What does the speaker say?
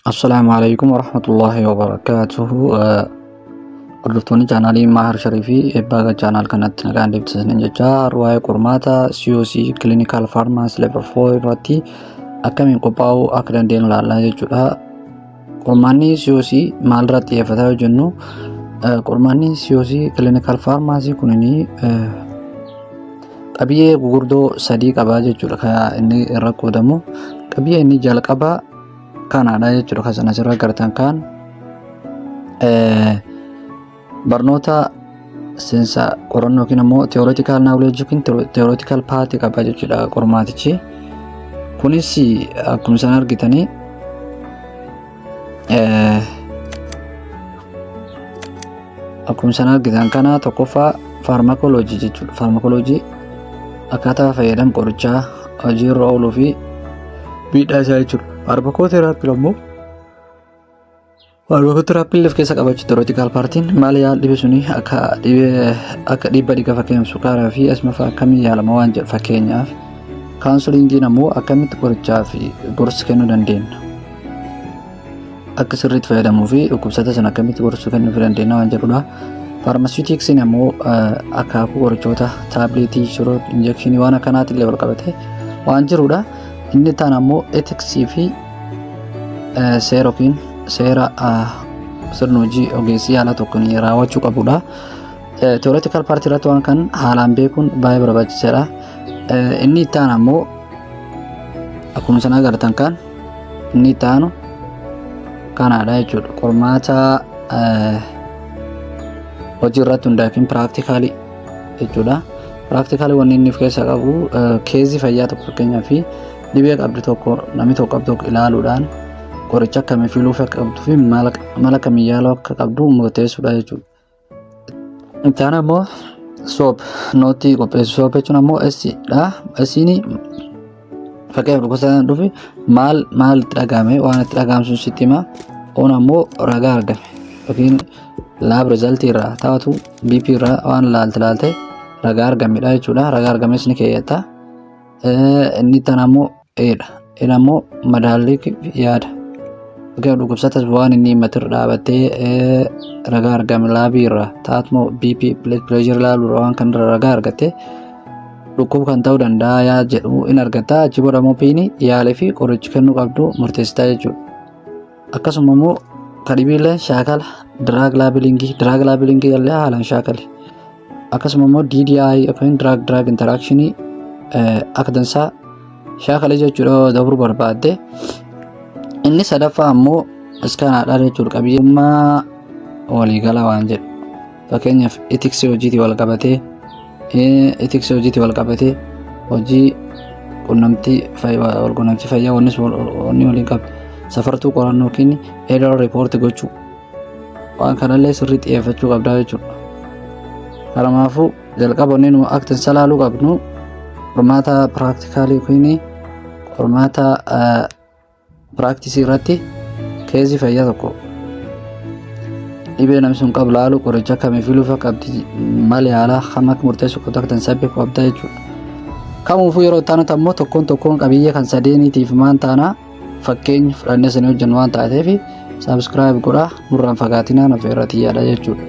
Assalamualaikum warahmatullahi wabarakatuh. Hordoftoonni chaanaalii Maahir Sharifii eebbaa chaanaal kanatti nagaan deebisanii jecha waa'ee qormaata COC Clinical Pharmacy Level 4 irratti akkamiin qophaa'uu akka dandeenyu ilaallaa jechuudha. Qormaanni COC maal irratti xiyyeeffata yoo jennu, qormaanni COC Clinical Pharmacy kunini qabiyyee gurguddoo sadii qaba jechuudha. Kan inni irra qoodamu qabiyyee inni jalqabaa kanaadha jechuudha. Kan asirra agartan kan barnoota seensa qorannoo yookiin immoo theoretical knowledge yookiin theoretical part qaba jechuudha qormaatichi. Kunis akkuma isin argitanii akkuma isin argitan kana tokkoffaa pharmacology jechuudha. Pharmacology akkaataa fayyadama qorichaa, hojii irra ooluu fi miidhaa isaa jechuudha. Pharmacotherapy ammoo pharmacotherapy laf keessa qabachuu theoretical partiin maal yaal dhibee suni akka dhibba dhiiga fakkeenyaaf sukaaraa fi asma fa'aa akkamiin yaalama waan jedhu fakkeenyaaf. Kaawunselingiin ammoo akkamitti qorichaa fi gorsa kennuu dandeenya, akka sirriitti fayyadamuu fi dhukkubsataa sana akkamitti gorsa kennuu dandeenya waan jedhudha. Pharmaceutics'n ammoo akaakuu qorichoota taabileetii, shiroo, injekshinii waan akkanaatti illee wal qabate waan jirudha. Inni taan ammoo ethics fi seera yookiin seera sirna hojii ogeessii haala tokkoon raawwachuu qabudha. Theoretical part irratti waan kan haalaan beekuun baay'ee barbaachisaadha. Inni taan ammoo akkuma isin agartan kan inni taanu kanaadha jechuudha. Qormaata hojii irratti hundaa'e practically jechuudha. Practically wanni inni of keessaa qabu keezii fayyaa tokko fakkeenyaaf dhibee qabdu tokko namni tokko qabdu ilaaluudhaan qoricha akkamii filuuf akka qabduu fi mala akkamii yaaluu akka qabdu murteessuudha jechuudha. Itti aanu ammoo soop nootii qopheessu. Soop jechuun ammoo esidha. Esiin fakkeenyaaf dhukkubsataan dhufi maal itti dhagahame waan itti dhagahamsuun sitti hima. Kun ammoo ragaa argame yookiin laab rizaltii irraa taatu BP irraa waan ilaalte ragaa argamedha jechuudha. Ragaa argames ni keeyyata. Inni taan ammoo eedha. Eedha ammoo madaalli yaada. Fakkeenyaaf dhukkubsataan waan inni matir dhaabatee ragaa argame laabii irraa taatmoo BP blood pressure ilaaluu waan kan ragaa argate dhukkuba kan ta'uu danda'a yaa jedhu in argata. Achi booda ammoo piini yaalee fi qoricha kennuu qabdu murteessitaa jechuudha. Akkasuma immoo kadhibiilee shaakala drug labelingii illee haalaan shaakali. Akkasuma immoo DDI yookiin drug interaction akka dansaa shaakala jechuudha dabruu barbaadde. Inni sadaffaa ammoo iskaanaadha jechuudha. Qabiyyummaa waliigalaa waan jedhu fakkeenyaaf ethics hojiitii wal qabatee hojii quunnamtii fayyaa wanni waliin qabdu safartuu qorannoo yookiin error report gochuu waan kanallee sirriitti xiyyeeffachuu qabdaa jechuudha. Kanaafuu jalqaba wanni nu akka tansa ilaaluu qabnu qormaata practically yookiin qormaata practice irratti keezii fayyaa tokko dhibee namni sun qabu laaluu qoricha akkamii filuuf akka qabdi maal yaalaa kam akka murteessuu qabdu akka tansa beekuu qabda jechuudha. Kamuufuu yeroo itti aanutti ammoo tokkoon qabiyyee kan sadeeniitiif maan taana fakkeenya fudhannee isin hojjennu waan taateef subscribe godhaa nurraan fagaatinaan of irratti yaada jechuudha.